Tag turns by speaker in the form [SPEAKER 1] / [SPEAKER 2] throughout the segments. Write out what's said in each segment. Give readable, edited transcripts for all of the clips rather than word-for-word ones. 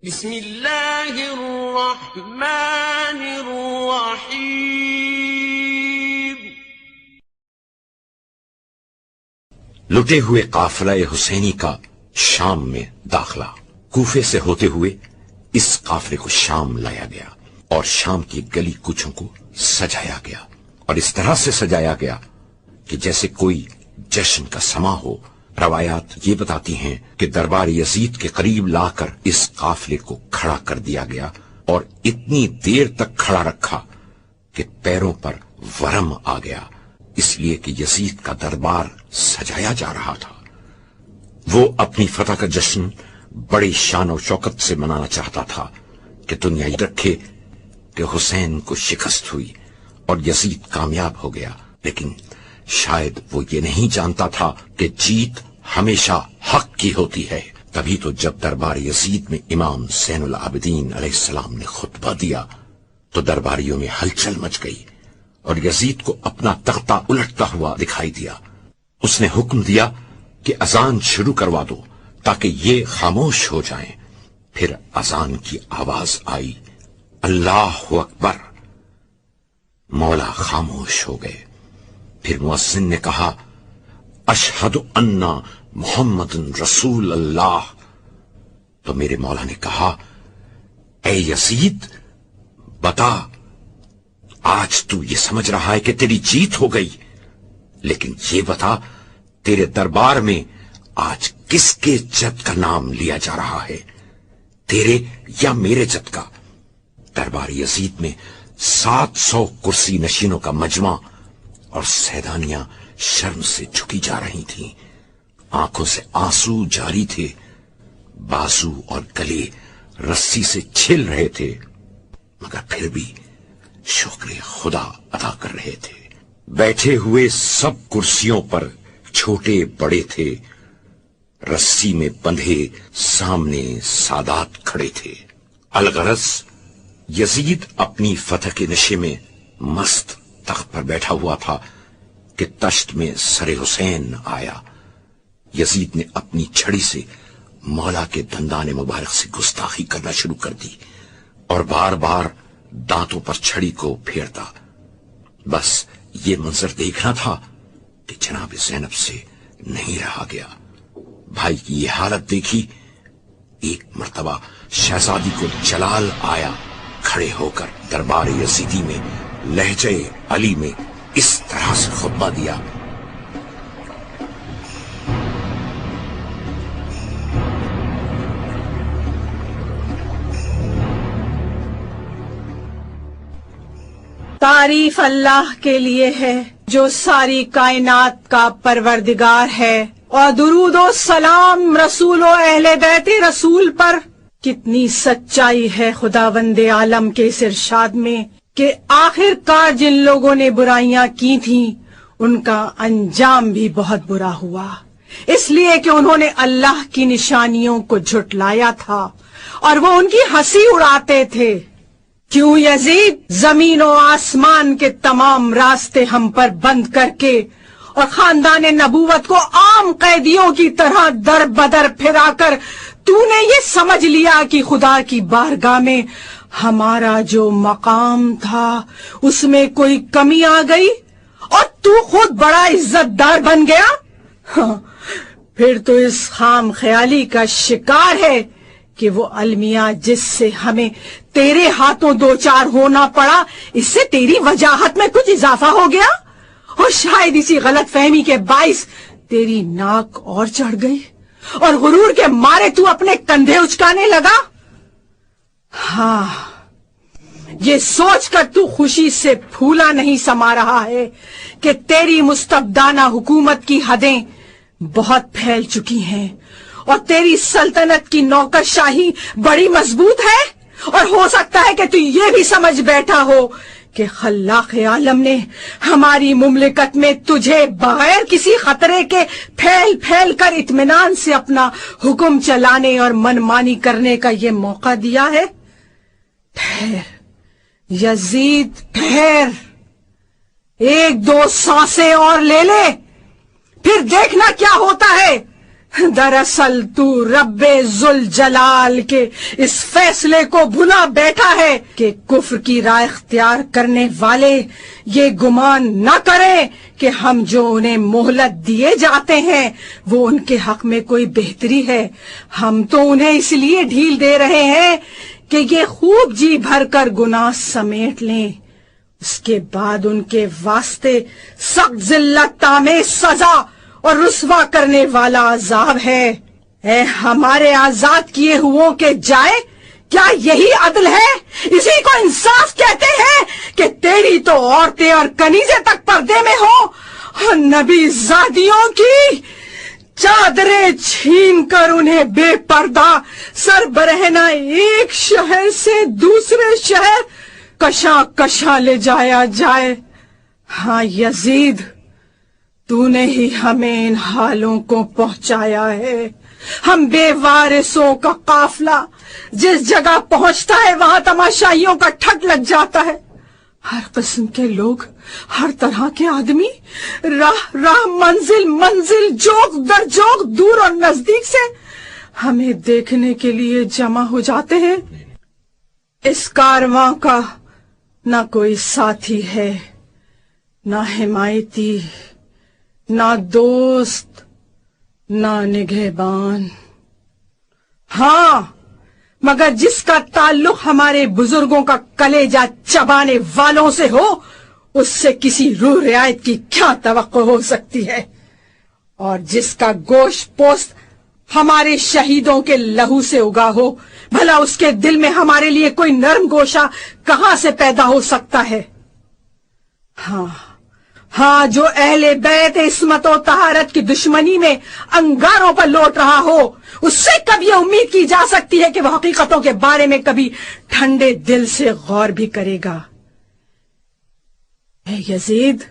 [SPEAKER 1] بسم اللہ الرحمن الرحیم۔
[SPEAKER 2] لٹے ہوئے قافلہ حسینی کا شام میں داخلہ۔ کوفے سے ہوتے ہوئے اس قافلے کو شام لایا گیا اور شام کی گلی کوچوں کو سجایا گیا، اور اس طرح سے سجایا گیا کہ جیسے کوئی جشن کا سما ہو۔ روایات یہ بتاتی ہیں کہ دربار یزید کے قریب لا کر اس قافلے کو کھڑا کر دیا گیا اور اتنی دیر تک کھڑا رکھا کہ پیروں پر ورم آ گیا، اس لیے کہ یزید کا دربار سجایا جا رہا تھا۔ وہ اپنی فتح کا جشن بڑی شان و شوکت سے منانا چاہتا تھا کہ دنیا یہ رکھے کہ حسین کو شکست ہوئی اور یزید کامیاب ہو گیا، لیکن شاید وہ یہ نہیں جانتا تھا کہ جیت ہمیشہ حق کی ہوتی ہے۔ تبھی تو جب دربار یزید میں امام زین العابدین علیہ السلام نے خطبہ دیا تو درباریوں میں ہلچل مچ گئی اور یزید کو اپنا تختہ الٹتا ہوا دکھائی دیا۔ اس نے حکم دیا کہ اذان شروع کروا دو تاکہ یہ خاموش ہو جائیں۔ پھر اذان کی آواز آئی، اللہ اکبر۔ مولا خاموش ہو گئے۔ پھر مؤذن نے کہا، اشہد ان محمد رسول اللہ۔ تو میرے مولا نے کہا، اے یزید بتا، آج تو یہ سمجھ رہا ہے کہ تیری جیت ہو گئی، لیکن یہ بتا تیرے دربار میں آج کس کے جد کا نام لیا جا رہا ہے، تیرے یا میرے جد کا؟ دربار یزید میں 700 کرسی نشینوں کا مجمع اور سیدانیاں شرم سے جھکی جا رہی تھیں، آنکھوں سے آنسو جاری تھے، بازو اور گلے رسی سے چھل رہے تھے، مگر پھر بھی شکر خدا ادا کر رہے تھے۔ بیٹھے ہوئے سب کرسیوں پر چھوٹے بڑے تھے، رسی میں بندھے سامنے سادات کھڑے تھے۔ الغرض یزید اپنی فتح کے نشے میں مست تخت پر بیٹھا ہوا تھا کہ تشت میں سر حسین آیا۔ یزید نے اپنی چھڑی سے مولا کے دندان مبارک سے گستاخی کرنا شروع کر دی اور بار بار دانتوں پر چھڑی کو پھیرتا۔ بس یہ منظر دیکھنا تھا کہ جناب زینب سے نہیں رہا گیا۔ بھائی کی یہ حالت دیکھی، ایک مرتبہ شہزادی کو جلال آیا، کھڑے ہو کر دربار یزیدی میں لہجہ علی میں اس طرح سے خطبہ دیا،
[SPEAKER 3] تعریف اللہ کے لیے ہے جو ساری کائنات کا پروردگار ہے، اور درود و سلام رسول و اہل بیت رسول پر۔ کتنی سچائی ہے خداوند عالم کے اس ارشاد میں کہ آخر کار جن لوگوں نے برائیاں کی تھیں ان کا انجام بھی بہت برا ہوا، اس لیے کہ انہوں نے اللہ کی نشانیوں کو جھٹلایا تھا اور وہ ان کی ہنسی اڑاتے تھے۔ کیوں یزید زمین و آسمان کے تمام راستے ہم پر بند کر کے اور خاندان نبوت کو عام قیدیوں کی طرح در بدر پھرا کر تو نے یہ سمجھ لیا کہ خدا کی بارگاہ میں ہمارا جو مقام تھا اس میں کوئی کمی آ گئی اور تو خود بڑا عزت دار بن گیا؟ پھر تو اس خام خیالی کا شکار ہے کہ وہ المیہ جس سے ہمیں تیرے ہاتھوں دو چار ہونا پڑا، اس سے تیری وجاہت میں کچھ اضافہ ہو گیا، اور شاید اسی غلط فہمی کے باعث تیری ناک اور چڑھ گئی اور غرور کے مارے تو اپنے کندھے اچکانے لگا۔ ہاں، یہ سوچ کر تو خوشی سے پھولا نہیں سما رہا ہے کہ تیری مستبدانہ حکومت کی حدیں بہت پھیل چکی ہیں اور تیری سلطنت کی نوکرشاہی بڑی مضبوط ہے، اور ہو سکتا ہے کہ تو یہ بھی سمجھ بیٹھا ہو کہ خلاق عالم نے ہماری مملکت میں تجھے بغیر کسی خطرے کے پھیل پھیل کر اطمینان سے اپنا حکم چلانے اور منمانی کرنے کا یہ موقع دیا ہے۔ ٹھہر یزید، ٹھہر، ایک دو سانسیں اور لے لے، پھر دیکھنا کیا ہوتا ہے۔ دراصل تو رب ذوالجلال کے اس فیصلے کو بھلا بیٹھا ہے کہ کفر کی راہ اختیار کرنے والے یہ گمان نہ کریں کہ ہم جو انہیں مہلت دیے جاتے ہیں وہ ان کے حق میں کوئی بہتری ہے. ہم تو انہیں اس لیے ڈھیل دے رہے ہیں کہ یہ خوب جی بھر کر گناہ سمیٹ لیں. اس کے بعد ان کے واسطے سخت ذلت آمیز سزا اور رسوا کرنے والا عذاب ہے. اے ہمارے آزاد کیے ہوں کے جائے، کیا یہی عدل ہے؟ اسی کو انصاف کہتے ہیں کہ تیری تو عورتیں اور کنیزیں تک پردے میں ہو اور نبی زادیوں کی چادریں چھین کر انہیں بے پردہ سربرہنہ ایک شہر سے دوسرے شہر کشاں کشاں لے جایا جائے. ہاں یزید، تو نے ہی ہمیں ان حالوں کو پہنچایا ہے. ہم بے وارثوں کا قافلہ جس جگہ پہنچتا ہے وہاں تماشائیوں کا ٹھٹ لگ جاتا ہے. ہر قسم کے لوگ، ہر طرح کے آدمی، راہ راہ منزل منزل، جوک در جوک، دور اور نزدیک سے ہمیں دیکھنے کے لیے جمع ہو جاتے ہیں. اس کارواں کا نہ کوئی ساتھی ہے، نہ حمایتی، نہ دوست، نہ نگہبان. ہاں، مگر جس کا تعلق ہمارے بزرگوں کا کلیجہ چبانے والوں سے ہو، اس سے کسی روح رعایت کی کیا توقع ہو سکتی ہے؟ اور جس کا گوشت پوست ہمارے شہیدوں کے لہو سے اگا ہو، بھلا اس کے دل میں ہمارے لیے کوئی نرم گوشہ کہاں سے پیدا ہو سکتا ہے؟ ہاں، جو اہل بیت عصمت و طہارت کی دشمنی میں انگاروں پر لوٹ رہا ہو، اس سے کب یہ امید کی جا سکتی ہے کہ وہ حقیقتوں کے بارے میں کبھی ٹھنڈے دل سے غور بھی کرے گا؟ اے یزید،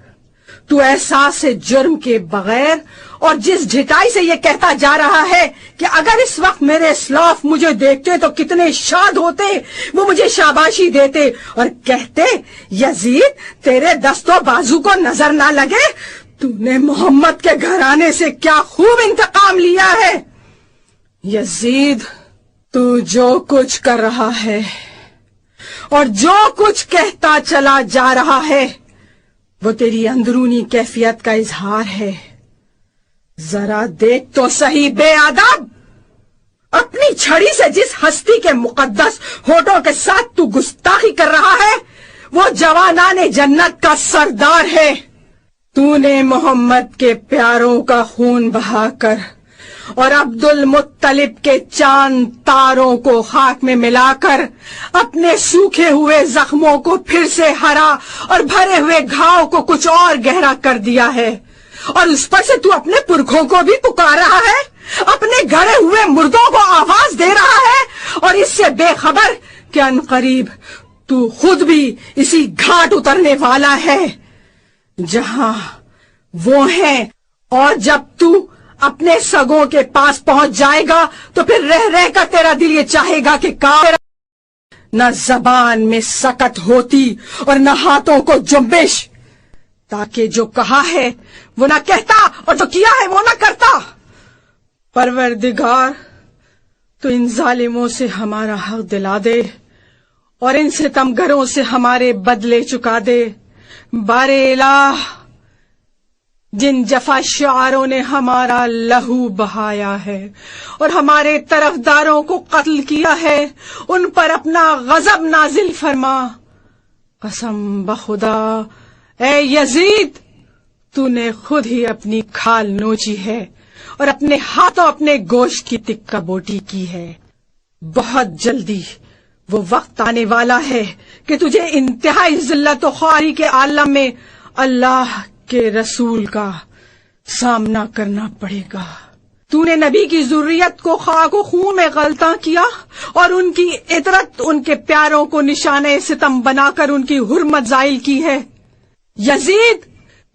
[SPEAKER 3] تو احساس جرم کے بغیر اور جس ڈھٹائی سے یہ کہتا جا رہا ہے کہ اگر اس وقت میرے اسلاف مجھے دیکھتے تو کتنے شاد ہوتے، وہ مجھے شاباشی دیتے اور کہتے، یزید تیرے دست و بازو کو نظر نہ لگے، تو نے محمد کے گھرانے سے کیا خوب انتقام لیا ہے. یزید، تو جو کچھ کر رہا ہے اور جو کچھ کہتا چلا جا رہا ہے وہ تیری اندرونی کیفیت کا اظہار ہے. ذرا دیکھ تو صحیح بے ادب، اپنی چھڑی سے جس ہستی کے مقدس ہونٹوں کے ساتھ تو گستاخی کر رہا ہے وہ جوانان جنت کا سردار ہے. تو نے محمد کے پیاروں کا خون بہا کر اور عبد المطلب کے چاند تاروں کو خاک میں ملا کر اپنے سوکھے ہوئے زخموں کو پھر سے ہرا اور بھرے ہوئے گھاؤ کو کچھ اور گہرا کر دیا ہے. اور اس پر سے تو اپنے پرکھوں کو بھی پکار رہا ہے، اپنے گھڑے ہوئے مردوں کو آواز دے رہا ہے، اور اس سے بے خبر کہ عنقریب تو خود بھی اسی گھاٹ اترنے والا ہے جہاں وہ ہیں. اور جب تو اپنے سگوں کے پاس پہنچ جائے گا تو پھر رہ رہ کر تیرا دل یہ چاہے گا کہ نہ زبان میں سکت ہوتی اور نہ ہاتھوں کو جنبش، تاکہ جو کہا ہے وہ نہ کہتا اور جو کیا ہے وہ نہ کرتا. پروردگار، تو ان ظالموں سے ہمارا حق دلا دے اور ان ستمگروں سے ہمارے بدلے چکا دے. بار الہ، جن جفا شعاروں نے ہمارا لہو بہایا ہے اور ہمارے طرفداروں کو قتل کیا ہے، ان پر اپنا غضب نازل فرما. قسم بخدا اے یزید، تو نے خود ہی اپنی کھال نوچی ہے اور اپنے ہاتھوں اپنے گوشت کی تکہ بوٹی کی ہے. بہت جلدی وہ وقت آنے والا ہے کہ تجھے انتہائی ذلت و خواری کے عالم میں اللہ کے رسول کا سامنا کرنا پڑے گا. تو نے نبی کی ذریت کو خاک و خون میں غلطاں کیا اور ان کی عطرت ان کے پیاروں کو نشانہ ستم بنا کر ان کی حرمت زائل کی ہے. یزید،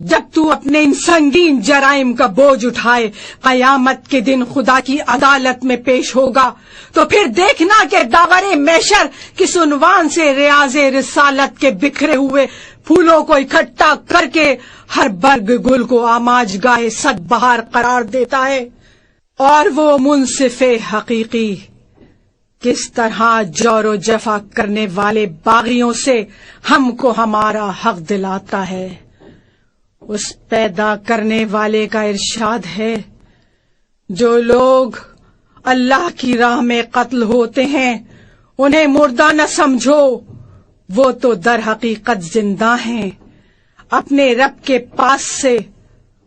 [SPEAKER 3] جب تو اپنے ان سنگین جرائم کا بوجھ اٹھائے قیامت کے دن خدا کی عدالت میں پیش ہوگا تو پھر دیکھنا کہ داور محشر کس عنوان سے ریاض رسالت کے بکھرے ہوئے پھولوں کو اکٹھا کر کے ہر برگ گل کو آماج گاہ صد بہار قرار دیتا ہے. اور وہ منصف حقیقی کس طرح جور و جفا کرنے والے باغیوں سے ہم کو ہمارا حق دلاتا ہے۔ اس پیدا کرنے والے کا ارشاد ہے، جو لوگ اللہ کی راہ میں قتل ہوتے ہیں انہیں مردہ نہ سمجھو، وہ تو در حقیقت زندہ ہیں، اپنے رب کے پاس سے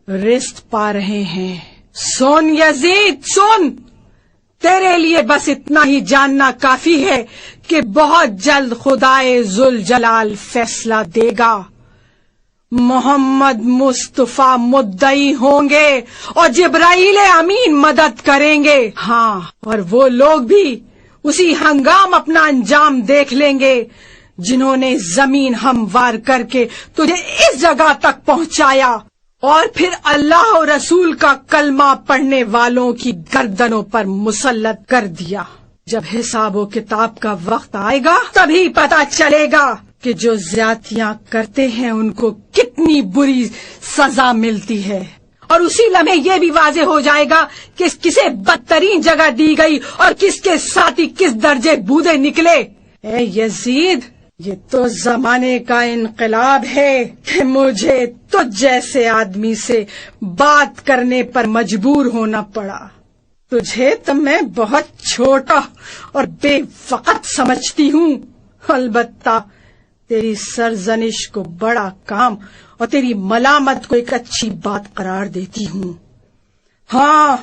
[SPEAKER 3] رزق پا رہے ہیں۔ سن یزید سن، تیرے لیے بس اتنا ہی جاننا کافی ہے کہ بہت جلد خدائے ذوالجلال فیصلہ دے گا۔ محمد مصطفیٰ مدعی ہوں گے اور جبرائیل امین مدد کریں گے، ہاں، اور وہ لوگ بھی اسی ہنگام اپنا انجام دیکھ لیں گے جنہوں نے زمین ہموار کر کے تجھے اس جگہ تک پہنچایا اور پھر اللہ اور رسول کا کلمہ پڑھنے والوں کی گردنوں پر مسلط کر دیا۔ جب حساب و کتاب کا وقت آئے گا تبھی پتہ چلے گا کہ جو زیادتیاں کرتے ہیں ان کو کتنی بری سزا ملتی ہے، اور اسی لمحے یہ بھی واضح ہو جائے گا کہ کسے بدترین جگہ دی گئی اور کس کے ساتھی کس درجے بودے نکلے۔ اے یزید، یہ تو زمانے کا انقلاب ہے کہ مجھے تجھ جیسے آدمی سے بات کرنے پر مجبور ہونا پڑا۔ تجھے تو میں بہت چھوٹا اور بے وقت سمجھتی ہوں، البتہ تیری سرزنش کو بڑا کام اور تیری ملامت کو ایک اچھی بات قرار دیتی ہوں۔ ہاں،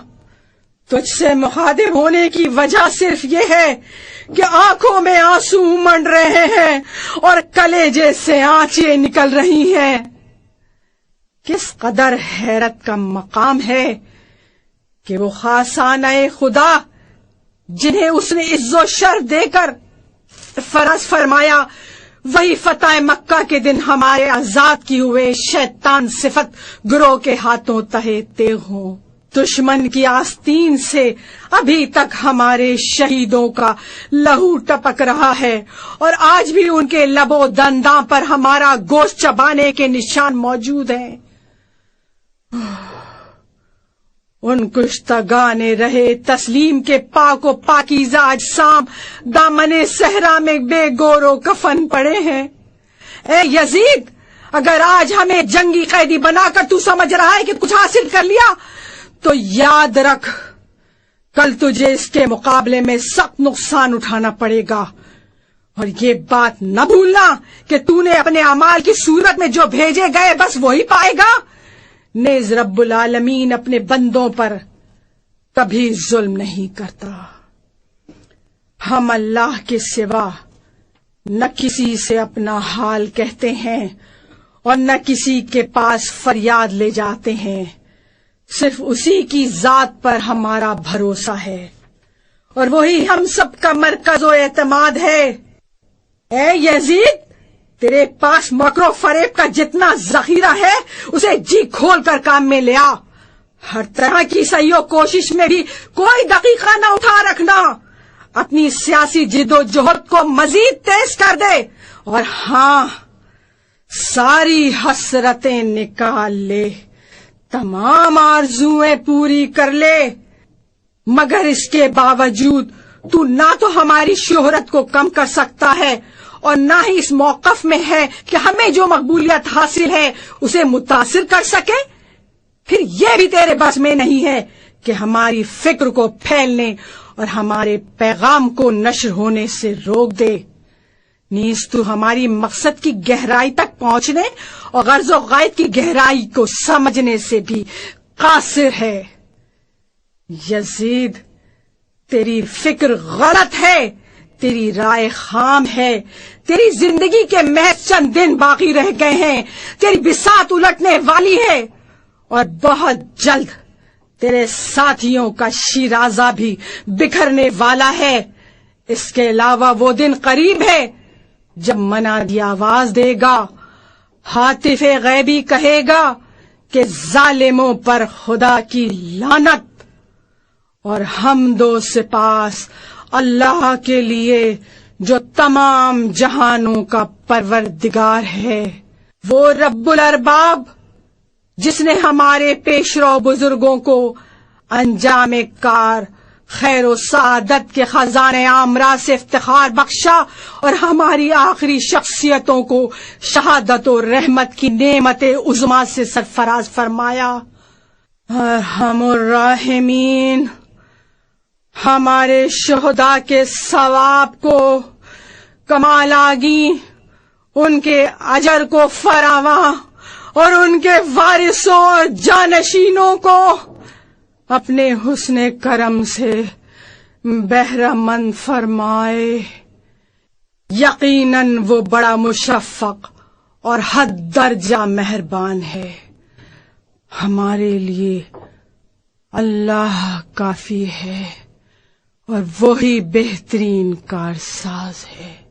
[SPEAKER 3] تجھ سے مخاطب ہونے کی وجہ صرف یہ ہے کہ آنکھوں میں آنسو امنڈ رہے ہیں اور کلیجے سے آنچیں نکل رہی ہیں۔ کس قدر حیرت کا مقام ہے کہ وہ خاصانہ خدا جنہیں اس نے عز و شرف دے کر فرض فرمایا، وہی فتح مکہ کے دن ہمارے آزاد کی ہوئے شیطان صفت گروہ کے ہاتھوں تہے تیغ ہوں۔ دشمن کی آستین سے ابھی تک ہمارے شہیدوں کا لہو ٹپک رہا ہے اور آج بھی ان کے لب و دنداں پر ہمارا گوشت چبانے کے نشان موجود ہیں۔ ان کشتگان رہے تسلیم کے پاک و پاکیزہ اجسام دامن صحرا میں بے گور و کفن پڑے ہیں۔ اے یزید، اگر آج ہمیں جنگی قیدی بنا کر تو سمجھ رہا ہے کہ کچھ حاصل کر لیا تو یاد رکھ، کل تجھے اس کے مقابلے میں سخت نقصان اٹھانا پڑے گا، اور یہ بات نہ بھولنا کہ تو نے اپنے اعمال کی صورت میں جو بھیجے گئے بس وہی پائے گا۔ نیز رب العالمین اپنے بندوں پر کبھی ظلم نہیں کرتا۔ ہم اللہ کے سوا نہ کسی سے اپنا حال کہتے ہیں اور نہ کسی کے پاس فریاد لے جاتے ہیں، صرف اسی کی ذات پر ہمارا بھروسہ ہے اور وہی ہم سب کا مرکز و اعتماد ہے۔ اے یزید، تیرے پاس مکر و فریب کا جتنا ذخیرہ ہے اسے جی کھول کر کام میں لیا۔ ہر طرح کی سعی و کوشش میں بھی کوئی دقیقہ نہ اٹھا رکھنا، اپنی سیاسی جد و جہد کو مزید تیز کر دے، اور ہاں، ساری حسرتیں نکال لے، تمام آرزویں پوری کر لے، مگر اس کے باوجود تو نہ تو ہماری شہرت کو کم کر سکتا ہے اور نہ ہی اس موقف میں ہے کہ ہمیں جو مقبولیت حاصل ہے اسے متاثر کر سکے۔ پھر یہ بھی تیرے بس میں نہیں ہے کہ ہماری فکر کو پھیلنے اور ہمارے پیغام کو نشر ہونے سے روک دے، نیز تو ہماری مقصد کی گہرائی تک پہنچنے اور غرض و غائب کی گہرائی کو سمجھنے سے بھی قاصر ہے۔ یزید، تیری فکر غلط ہے، تیری رائے خام ہے، تیری زندگی کے محض چند دن باقی رہ گئے ہیں، تیری بساط الٹنے والی ہے اور بہت جلد تیرے ساتھیوں کا شیرازہ بھی بکھرنے والا ہے۔ اس کے علاوہ وہ دن قریب ہے جب منادی آواز دے گا، ہاتف غیبی کہے گا کہ ظالموں پر خدا کی لعنت، اور حمد و سپاس اللہ کے لیے جو تمام جہانوں کا پروردگار ہے، وہ رب الارباب جس نے ہمارے پیشرو بزرگوں کو انجام کار خیر و سعادت کے خزانے آمرا سے افتخار بخشا اور ہماری آخری شخصیتوں کو شہادت و رحمت کی نعمت عظما سے سرفراز فرمایا۔ ارحم الراحمین، ہمارے شہداء کے ثواب کو کمال آگی، ان کے اجر کو فراواں اور ان کے وارثوں اور جانشینوں کو اپنے حسن کرم سے بہرہ مند فرمائے۔ یقیناً وہ بڑا مشفق اور حد درجہ مہربان ہے۔ ہمارے لیے اللہ کافی ہے اور وہی بہترین کارساز ہے۔